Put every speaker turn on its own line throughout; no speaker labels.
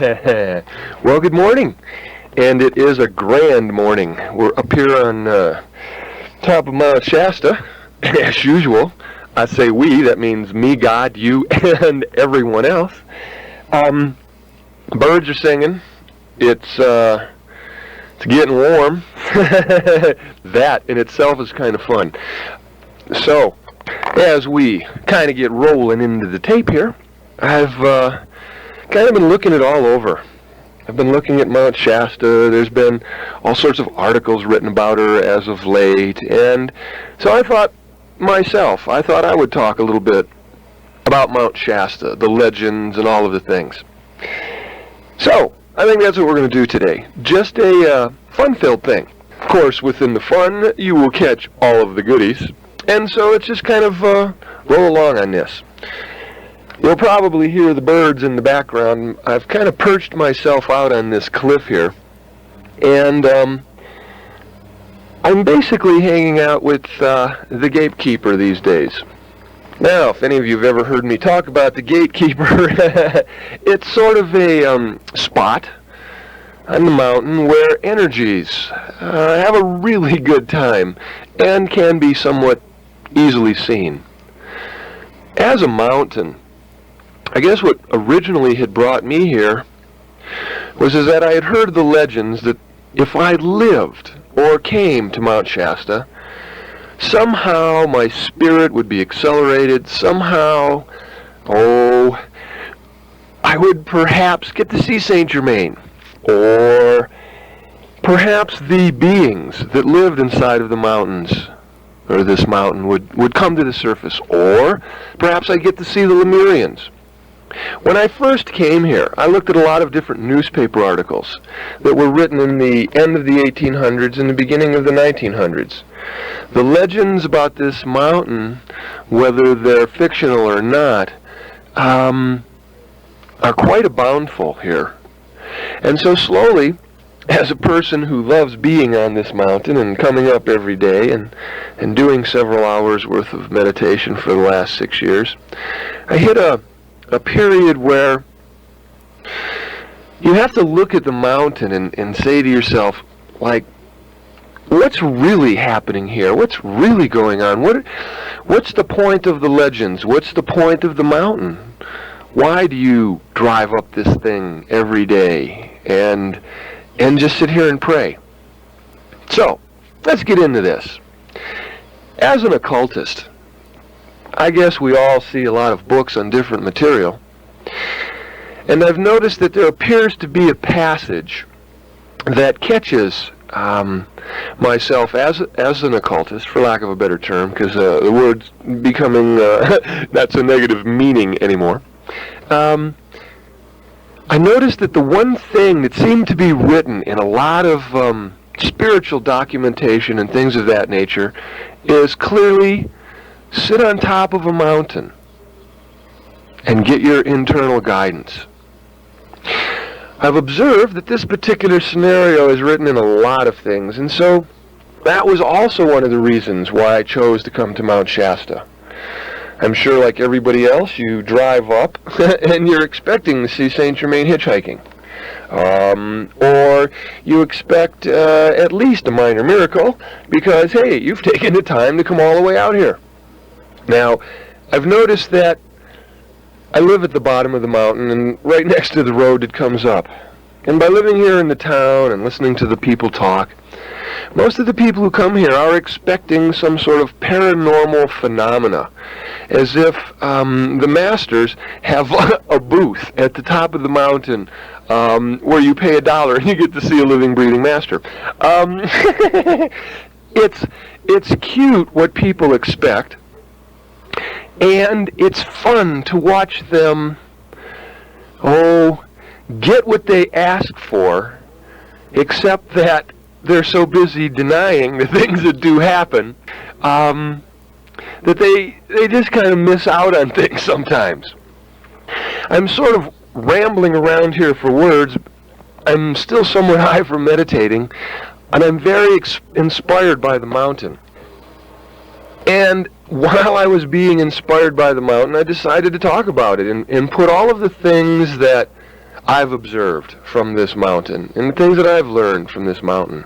Well, good morning, and it is a grand morning. We're up here on top of Mount Shasta, as usual. I say we, that means me, God, you, and everyone else. Birds are singing. It's getting warm. That in itself is kind of fun. So, as we kind of get rolling into the tape here, I've kind of been looking it all over. I've been looking at Mount Shasta. There's been all sorts of articles written about her as of late, and so I thought I would talk a little bit about Mount Shasta, the legends, and all of the things. So, I think that's what we're going to do today. Just a fun-filled thing. Of course, within the fun, you will catch all of the goodies, and so it's just kind of roll along on this. You'll probably hear the birds in the background. I've kind of perched myself out on this cliff here, and I'm basically hanging out with the Gatekeeper these days. Now, if any of you have ever heard me talk about the Gatekeeper, it's sort of a spot on the mountain where energies have a really good time and can be somewhat easily seen. As a mountain, I guess what originally had brought me here was that I had heard the legends that if I lived or came to Mount Shasta, somehow my spirit would be accelerated, somehow, I would perhaps get to see Saint Germain, or perhaps the beings that lived inside of the mountains, or this mountain, would come to the surface, or perhaps I'd get to see the Lemurians. When I first came here, I looked at a lot of different newspaper articles that were written in the end of the 1800s and the beginning of the 1900s. The legends about this mountain, whether they're fictional or not, are quite aboundful here. And so slowly, as a person who loves being on this mountain and coming up every day and doing several hours worth of meditation for the last 6 years, I hit a period where you have to look at the mountain and say to yourself, like, what's really happening here? What's really going on? What's the point of the legends? What's the point of the mountain? Why do you drive up this thing every day and just sit here and pray? So, let's get into this. As an occultist, I guess we all see a lot of books on different material, and I've noticed that there appears to be a passage that catches myself as an occultist, for lack of a better term, because the word's becoming not so negative meaning anymore. I noticed that the one thing that seemed to be written in a lot of spiritual documentation and things of that nature is clearly sit on top of a mountain and get your internal guidance. I've observed that this particular scenario is written in a lot of things, and so that was also one of the reasons why I chose to come to Mount Shasta. I'm sure, like everybody else, you drive up and you're expecting to see Saint Germain hitchhiking. Or you expect at least a minor miracle because, hey, you've taken the time to come all the way out here. Now, I've noticed that I live at the bottom of the mountain and right next to the road it comes up. And by living here in the town and listening to the people talk, most of the people who come here are expecting some sort of paranormal phenomena, as if the masters have a booth at the top of the mountain where you pay $1 and you get to see a living, breathing master. It's cute what people expect, and it's fun to watch them, get what they ask for, except that they're so busy denying the things that do happen that they just kind of miss out on things sometimes. I'm sort of rambling around here for words. I'm still somewhat high from meditating, and I'm very inspired by the mountain. And while I was being inspired by the mountain, I decided to talk about it and put all of the things that I've observed from this mountain and the things that I've learned from this mountain.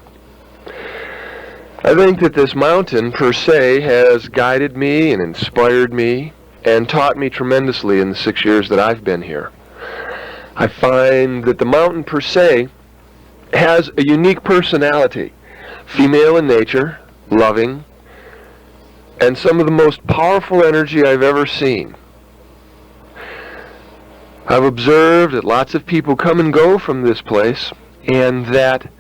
I think that this mountain per se has guided me and inspired me and taught me tremendously in the 6 years that I've been here. I find that the mountain per se has a unique personality, female in nature, loving, and some of the most powerful energy I've ever seen. I've observed that lots of people come and go from this place, and that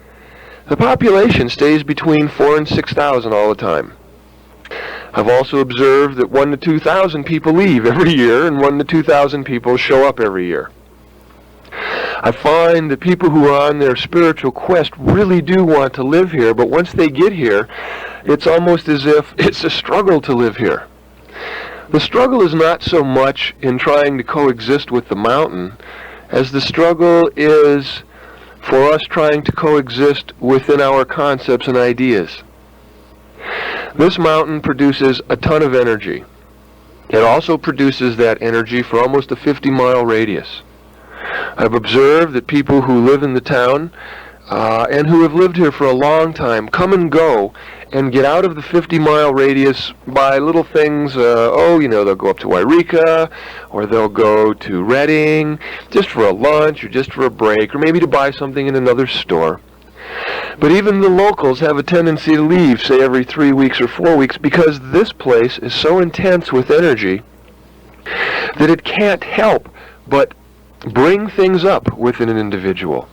the population stays between 4,000 and 6,000 all the time. I've also observed that 1,000 to 2,000 people leave every year, and 1,000 to 2,000 people show up every year. I find that people who are on their spiritual quest really do want to live here, but once they get here, it's almost as if it's a struggle to live here. The struggle is not so much in trying to coexist with the mountain, as the struggle is for us trying to coexist within our concepts and ideas. This mountain produces a ton of energy. It also produces that energy for almost a 50-mile radius. I've observed that people who live in the town and who have lived here for a long time come and go and get out of the 50-mile radius by little things. They'll go up to Wairika, or they'll go to Reading just for a lunch or just for a break, or maybe to buy something in another store. But even the locals have a tendency to leave, say every 3 weeks or 4 weeks, because this place is so intense with energy that it can't help but bring things up within an individual.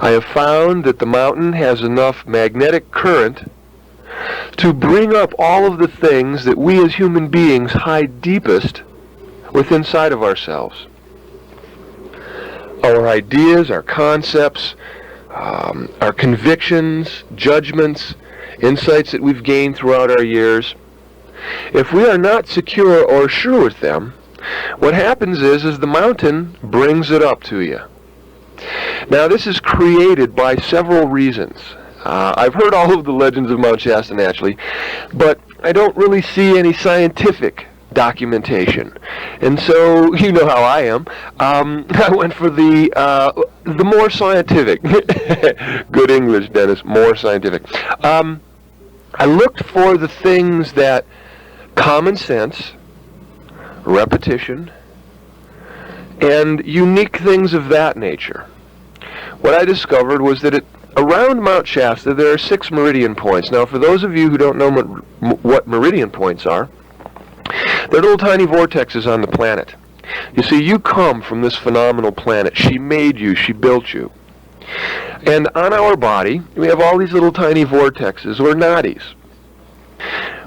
I have found that the mountain has enough magnetic current to bring up all of the things that we as human beings hide deepest within inside of ourselves. Our ideas, our concepts, our convictions, judgments, insights that we've gained throughout our years. If we are not secure or sure with them, what happens is the mountain brings it up to you. Now, this is created by several reasons. I've heard all of the legends of Mount Shasta naturally, but I don't really see any scientific documentation. And so, you know how I am. I went for the more scientific. Good English, Dennis. More scientific. I looked for the things that common sense, repetition, and unique things of that nature. What I discovered was that around Mount Shasta there are 6 meridian points. Now, for those of you who don't know what meridian points are, they're little tiny vortexes on the planet. You see, you come from this phenomenal planet. She made you. She built you. And on our body, we have all these little tiny vortexes, or nadis.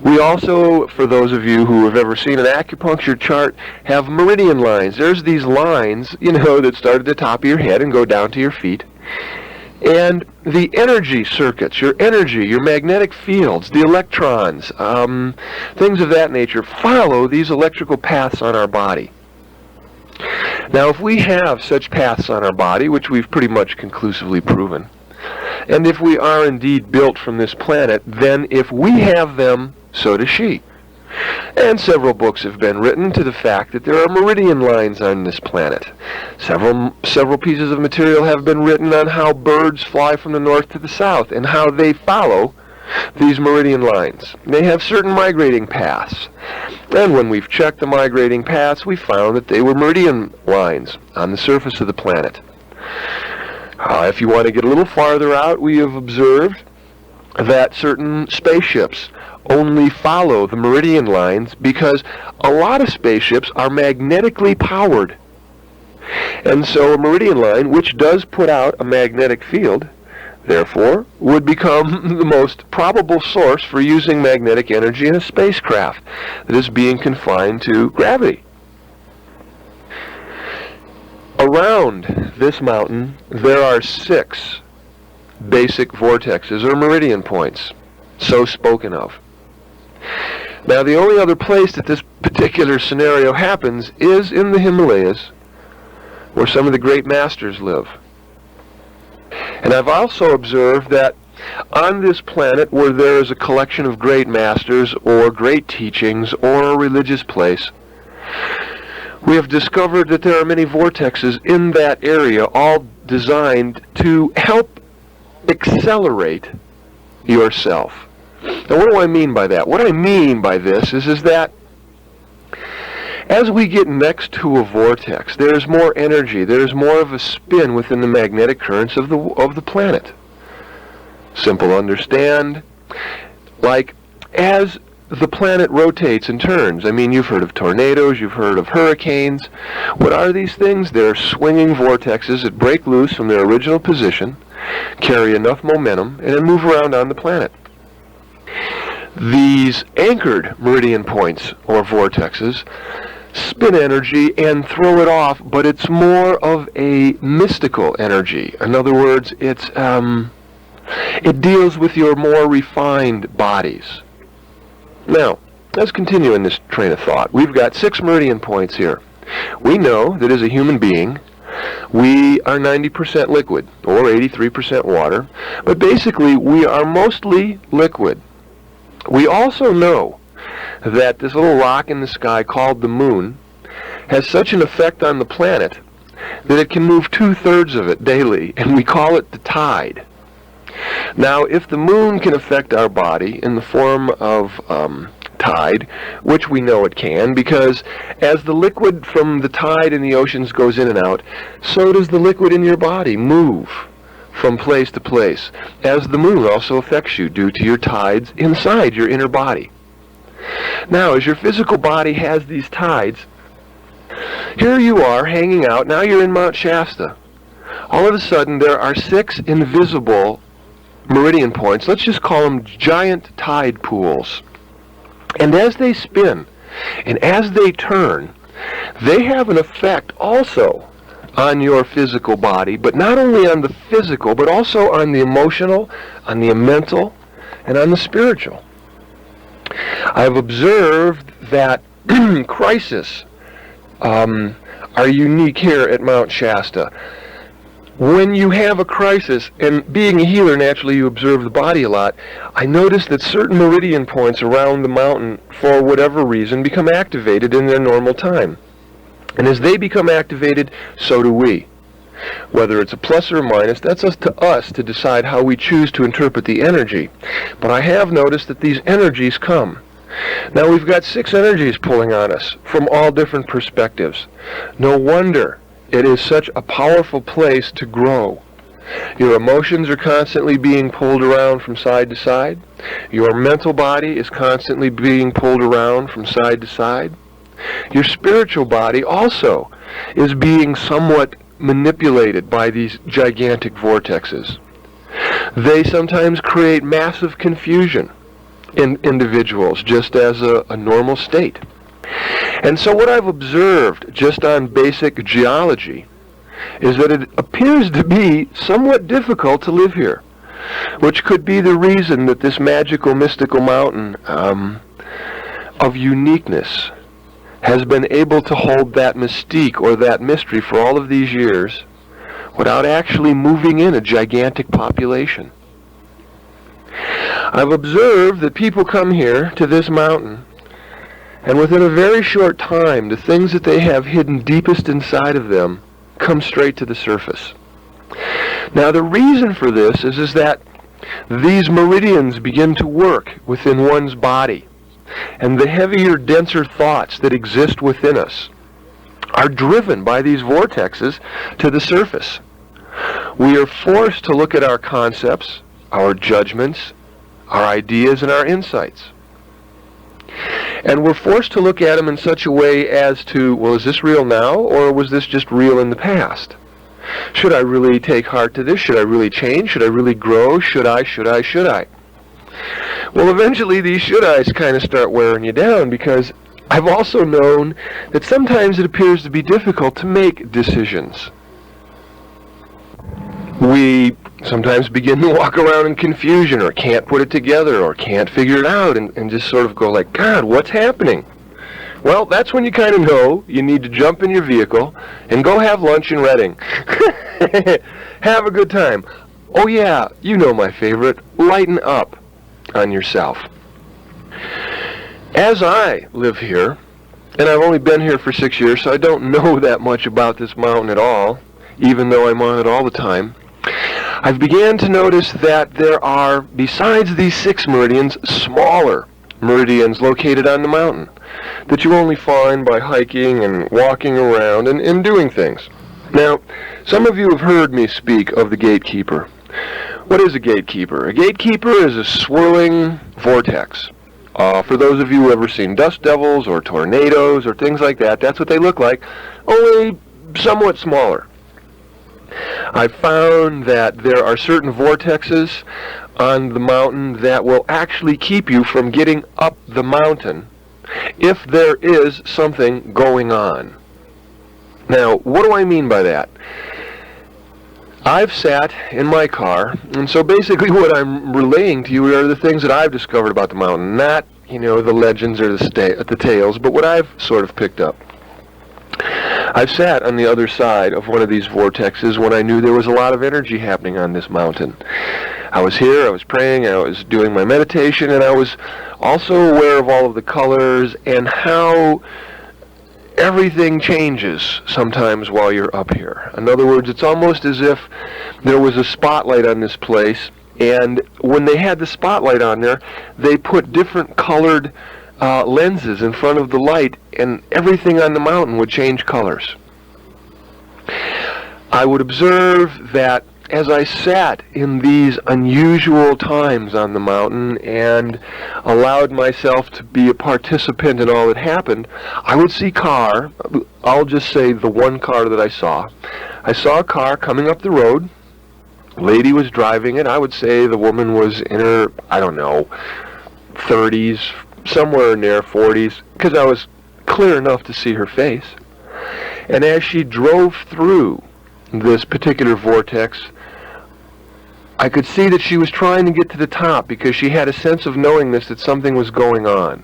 We also, for those of you who have ever seen an acupuncture chart, have meridian lines. There's these lines, that start at the top of your head and go down to your feet. And the energy circuits, your energy, your magnetic fields, the electrons, things of that nature, follow these electrical paths on our body. Now, if we have such paths on our body, which we've pretty much conclusively proven, and if we are indeed built from this planet, then if we have them, so does she. And several books have been written to the fact that there are meridian lines on this planet. Several pieces of material have been written on how birds fly from the north to the south and how they follow these meridian lines. They have certain migrating paths. And when we've checked the migrating paths, we found that they were meridian lines on the surface of the planet. If you want to get a little farther out, we have observed that certain spaceships only follow the meridian lines because a lot of spaceships are magnetically powered. And so a meridian line, which does put out a magnetic field, therefore, would become the most probable source for using magnetic energy in a spacecraft that is being confined to gravity. Around this mountain, there are 6 basic vortexes or meridian points, so spoken of. Now, the only other place that this particular scenario happens is in the Himalayas, where some of the great masters live. And I've also observed that on this planet where there is a collection of great masters or great teachings or a religious place, We have discovered that there are many vortexes in that area, all designed to help accelerate yourself. Now, what do I mean by that? What I mean by this is that as we get next to a vortex, there's more energy, there's more of a spin within the magnetic currents of the planet. Simple to understand. Like, as the planet rotates and turns, I mean, you've heard of tornadoes, you've heard of hurricanes. What are these things? They're swinging vortexes that break loose from their original position, carry enough momentum, and then move around on the planet. These anchored meridian points, or vortexes, spin energy and throw it off, but it's more of a mystical energy. In other words, it deals with your more refined bodies. Now, let's continue in this train of thought. We've got 6 meridian points here. We know that as a human being, we are 90% liquid, or 83% water, but basically we are mostly liquid. We also know that this little rock in the sky called the moon has such an effect on the planet that it can move 2/3 of it daily, and we call it the tide. Now, if the moon can affect our body in the form of tide, which we know it can, because as the liquid from the tide in the oceans goes in and out, so does the liquid in your body move from place to place, as the moon also affects you due to your tides inside your inner body. Now, as your physical body has these tides, here you are hanging out, now you're in Mount Shasta. All of a sudden, there are 6 invisible meridian points, let's just call them giant tide pools. And as they spin, and as they turn, they have an effect also on your physical body, but not only on the physical, but also on the emotional, on the mental, and on the spiritual. I've observed that crises are unique here at Mount Shasta. When you have a crisis, and being a healer, naturally you observe the body a lot, I notice that certain meridian points around the mountain, for whatever reason, become activated in their normal time. And as they become activated, so do we. Whether it's a plus or a minus, that's up to us to decide how we choose to interpret the energy. But I have noticed that these energies come. Now we've got 6 energies pulling on us from all different perspectives. No wonder it is such a powerful place to grow. Your emotions are constantly being pulled around from side to side. Your mental body is constantly being pulled around from side to side. Your spiritual body also is being somewhat manipulated by these gigantic vortexes. They sometimes create massive confusion in individuals, just as a normal state. And so what I've observed just on basic geology is that it appears to be somewhat difficult to live here, which could be the reason that this magical, mystical mountain of uniqueness has been able to hold that mystique or that mystery for all of these years without actually moving in a gigantic population. I've observed that people come here to this mountain, and within a very short time, the things that they have hidden deepest inside of them come straight to the surface. Now, the reason for this is that these meridians begin to work within one's body, and the heavier, denser thoughts that exist within us are driven by these vortexes to the surface. We are forced to look at our concepts, our judgments, our ideas, and our insights. And we're forced to look at them in such a way as to, well, is this real now, or was this just real in the past? Should I really take heart to this? Should I really change? Should I really grow? Should I? Well, eventually these should-I's kind of start wearing you down, because I've also known that sometimes it appears to be difficult to make decisions. We sometimes begin to walk around in confusion, or can't put it together, or can't figure it out, and just sort of go like, God, what's happening? Well, that's when you kind of know you need to jump in your vehicle and go have lunch in Reading. Have a good time. Oh yeah, you know my favorite, lighten up on yourself. As I live here, And I've only been here for 6 years, so I don't know that much about this mountain at all, even though I'm on it all the time. I've began to notice that there are, besides these 6 meridians, smaller meridians located on the mountain that you only find by hiking and walking around and doing things. Now, some of you have heard me speak of the Gatekeeper. What is a Gatekeeper? A Gatekeeper is a swirling vortex. For those of you who have ever seen dust devils or tornadoes or things like that, that's what they look like, only somewhat smaller. I've found that there are certain vortexes on the mountain that will actually keep you from getting up the mountain if there is something going on. Now, what do I mean by that? I've sat in my car, and so basically what I'm relaying to you are the things that I've discovered about the mountain, not, the legends or the tales, but what I've sort of picked up. I've sat on the other side of one of these vortexes when I knew there was a lot of energy happening on this mountain. I was here, I was praying, I was doing my meditation, and I was also aware of all of the colors and how everything changes sometimes while you're up here. In other words, it's almost as if there was a spotlight on this place, and when they had the spotlight on there, they put different colored lenses in front of the light, and everything on the mountain would change colors. I would observe that as I sat in these unusual times on the mountain and allowed myself to be a participant in all that happened, I would see I'll just say the one car that I saw a car coming up the road. A lady was driving it. I would say the woman was in her, 30s, somewhere in their 40s, because I was clear enough to see her face. And as she drove through this particular vortex, I could see that she was trying to get to the top because she had a sense of knowingness that something was going on.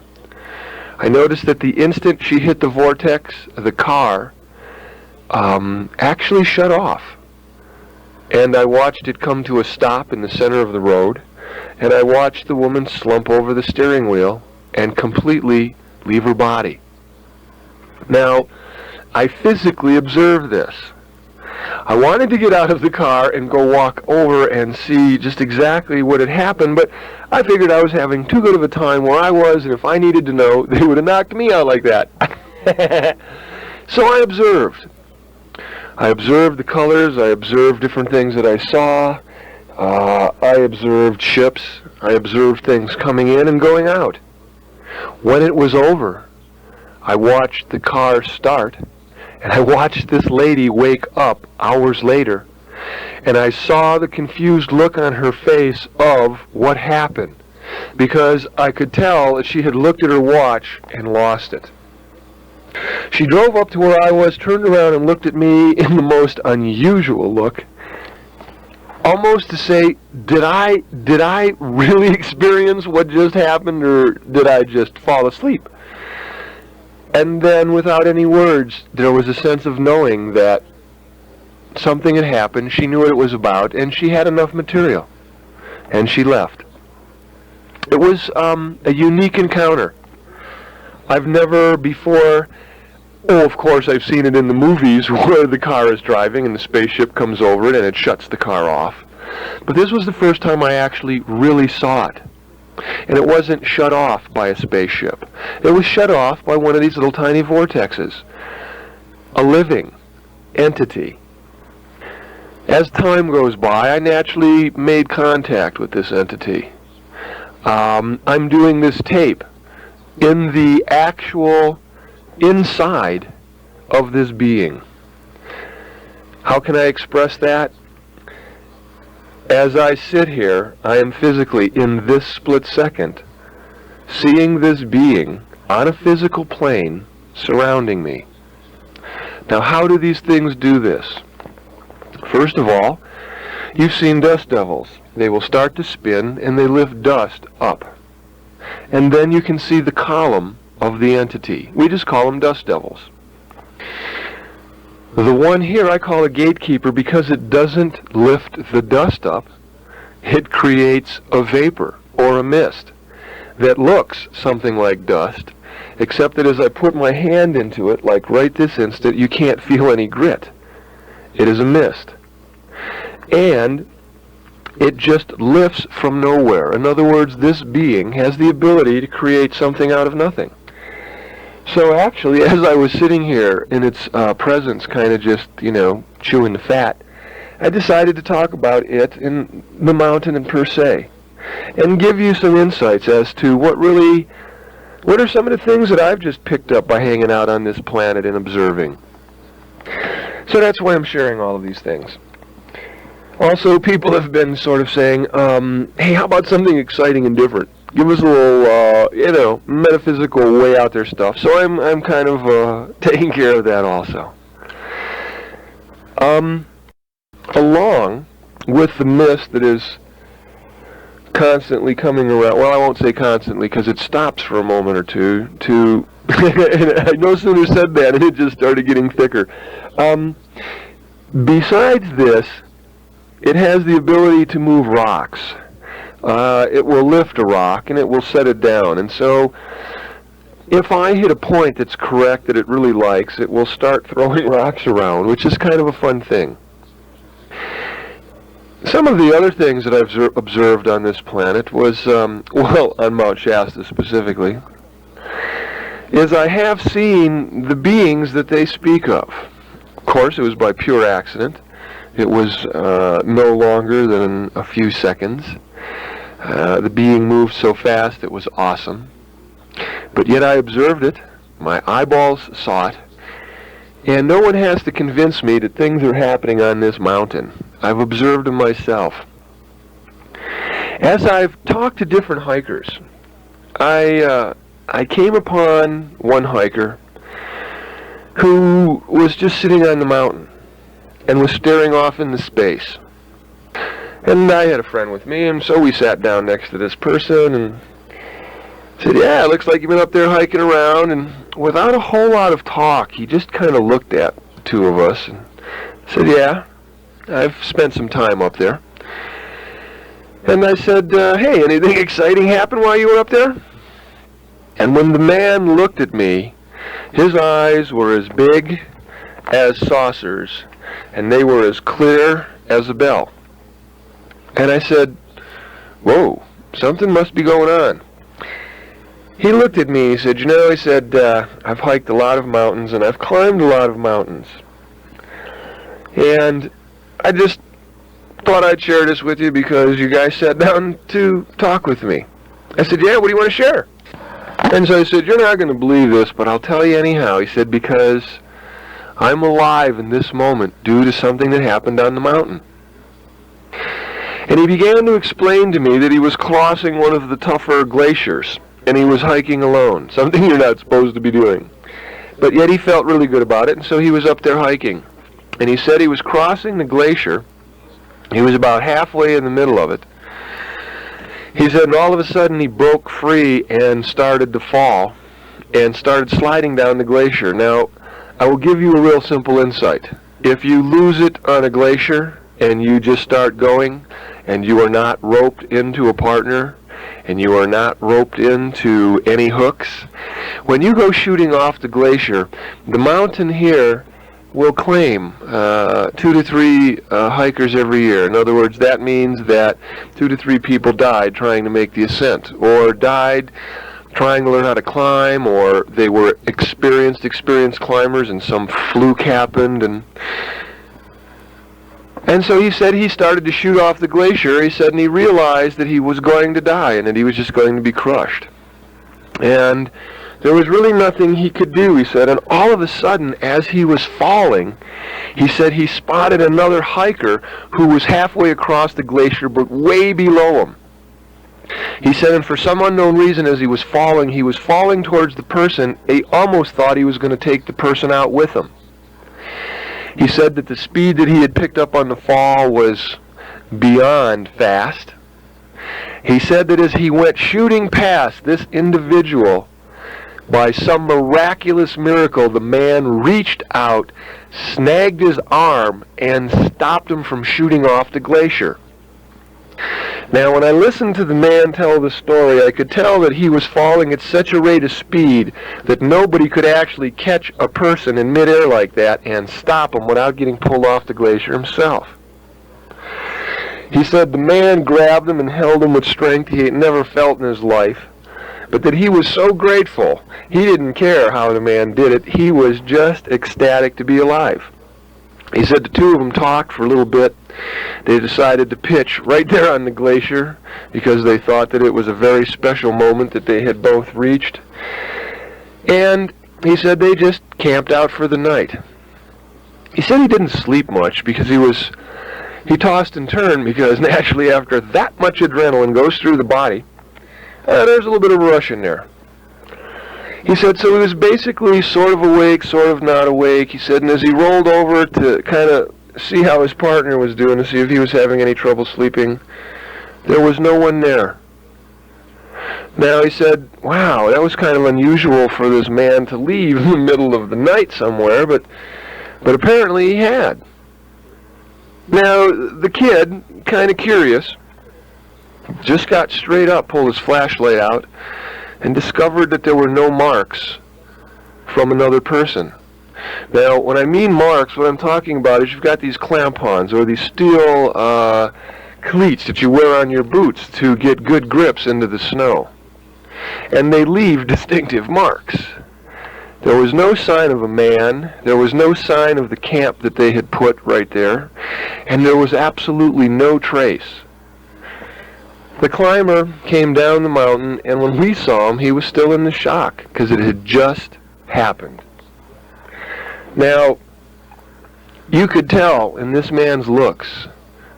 I noticed that the instant she hit the vortex, the car actually shut off. And I watched it come to a stop in the center of the road, and I watched the woman slump over the steering wheel and completely leave her body. Now, I physically observed this. I wanted to get out of the car and go walk over and see just exactly what had happened, but I figured I was having too good of a time where I was, and if I needed to know, they would have knocked me out like that. So I observed. I observed the colors. I observed different things that I saw. I observed ships. I observed things coming in and going out. When it was over, I watched the car start, and I watched this lady wake up hours later, and I saw the confused look on her face of what happened, because I could tell that she had looked at her watch and lost it. She drove up to where I was, turned around, and looked at me in the most unusual look, almost to say, did I really experience what just happened, or did I just fall asleep? And then, without any words, there was a sense of knowing that something had happened. She knew what it was about, and she had enough material. And she left. It was a unique encounter. I've never before... of course, I've seen it in the movies where the car is driving and the spaceship comes over it and it shuts the car off. But this was the first time I actually really saw it. And it wasn't shut off by a spaceship. It was shut off by one of these little tiny vortexes. A living entity. As time goes by, I naturally made contact with this entity. I'm doing this tape in the actual inside of this being. How can I express that? As I sit here, I am physically, in this split second, seeing this being on a physical plane surrounding me. Now, how do these things do this? First of all, you've seen dust devils. They will start to spin and they lift dust up. And then you can see the column of the entity. We just call them dust devils. The one here I call a gatekeeper because it doesn't lift the dust up. It creates a vapor or a mist that looks something like dust except that as I put my hand into it, like right this instant, you can't feel any grit. It is a mist. And it just lifts from nowhere. In other words, this being has the ability to create something out of nothing. So actually, as I was sitting here in its presence, kind of just, chewing the fat, I decided to talk about it in the mountain per se, and give you some insights as to what are some of the things that I've just picked up by hanging out on this planet and observing. So that's why I'm sharing all of these things. Also, people have been sort of saying, hey, how about something exciting and different? Give us a little, metaphysical, way out there stuff. So I'm kind of taking care of that also. Along with the mist that is constantly coming around, well, I won't say constantly because it stops for a moment or two and I no sooner said that and it just started getting thicker. Besides this, it has the ability to move rocks. It will lift a rock and it will set it down. And so if I hit a point that's correct that it really likes, it will start throwing rocks around, which is kind of a fun thing. Some of the other things that I've observed on this planet was, on Mount Shasta specifically, is I have seen the beings that they speak of. Of course, it was by pure accident. It was no longer than a few seconds. The being moved so fast it was awesome. But yet I observed it. My eyeballs saw it. And no one has to convince me that things are happening on this mountain. I've observed them myself. As I've talked to different hikers, I came upon one hiker who was just sitting on the mountain and was staring off into space. And I had a friend with me, and so we sat down next to this person and said, yeah, it looks like you've been up there hiking around. And without a whole lot of talk, he just kind of looked at the two of us and said, yeah, I've spent some time up there. And I said, hey, anything exciting happen while you were up there? And when the man looked at me, his eyes were as big as saucers, and they were as clear as a bell. And I said, whoa, something must be going on. He looked at me, he said, he said, I've hiked a lot of mountains and I've climbed a lot of mountains. And I just thought I'd share this with you because you guys sat down to talk with me. I said, yeah, what do you want to share? And so he said, you're not going to believe this, but I'll tell you anyhow. He said, because I'm alive in this moment due to something that happened on the mountain. And he began to explain to me that he was crossing one of the tougher glaciers, and he was hiking alone, something you're not supposed to be doing. But yet he felt really good about it, and so he was up there hiking. And he said he was crossing the glacier. He was about halfway in the middle of it. He said, and all of a sudden he broke free and started to fall and started sliding down the glacier. Now, I will give you a real simple insight. If you lose it on a glacier and you just start going and you are not roped into a partner and you are not roped into any hooks, when you go shooting off the glacier, the mountain here will claim 2 to 3 hikers every year. In other words, that means that 2 to 3 people died trying to make the ascent, or died trying to learn how to climb, or they were experienced climbers and some fluke happened. And so he said he started to shoot off the glacier, he said, and he realized that he was going to die and that he was just going to be crushed. And there was really nothing he could do, he said, and all of a sudden, as he was falling, he said he spotted another hiker who was halfway across the glacier but way below him. He said, and for some unknown reason, as he was falling towards the person. He almost thought he was going to take the person out with him. He said that the speed that he had picked up on the fall was beyond fast. He said that as he went shooting past this individual, by some miraculous miracle, the man reached out, snagged his arm, and stopped him from shooting off the glacier. Now, when I listened to the man tell the story, I could tell that he was falling at such a rate of speed that nobody could actually catch a person in midair like that and stop him without getting pulled off the glacier himself. He said the man grabbed him and held him with strength he had never felt in his life, but that he was so grateful. He didn't care how the man did it. He was just ecstatic to be alive. He said the two of them talked for a little bit. They decided to pitch right there on the glacier because they thought that it was a very special moment that they had both reached. And he said they just camped out for the night. He said he didn't sleep much because he tossed and turned because naturally after that much adrenaline goes through the body, there's a little bit of a rush in there. He said so he was basically sort of awake, sort of not awake. He said, and as he rolled over to kind of see how his partner was doing, to see if he was having any trouble sleeping, there was no one there. Now he said, wow, that was kind of unusual for this man to leave in the middle of the night somewhere, but apparently he had. Now the kid, kind of curious, just got straight up, pulled his flashlight out, and discovered that there were no marks from another person. Now, when I mean marks, what I'm talking about is you've got these clampons, or these steel cleats that you wear on your boots to get good grips into the snow. And they leave distinctive marks. There was no sign of a man, there was no sign of the camp that they had put right there, and there was absolutely no trace. The climber came down the mountain, and when we saw him, he was still in the shock, because it had just happened. Now, you could tell in this man's looks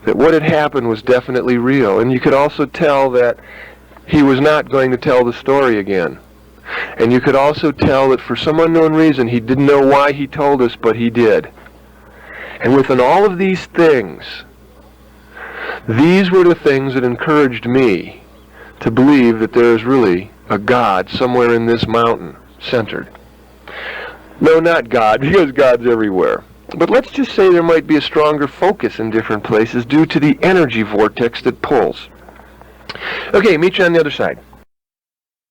that what had happened was definitely real, and you could also tell that he was not going to tell the story again. And you could also tell that for some unknown reason, he didn't know why he told us, but he did. And within all of these things, these were the things that encouraged me to believe that there is really a God somewhere in this mountain, centered. No, not God, because God's everywhere. But let's just say there might be a stronger focus in different places due to the energy vortex that pulls. Okay, meet you on the other side.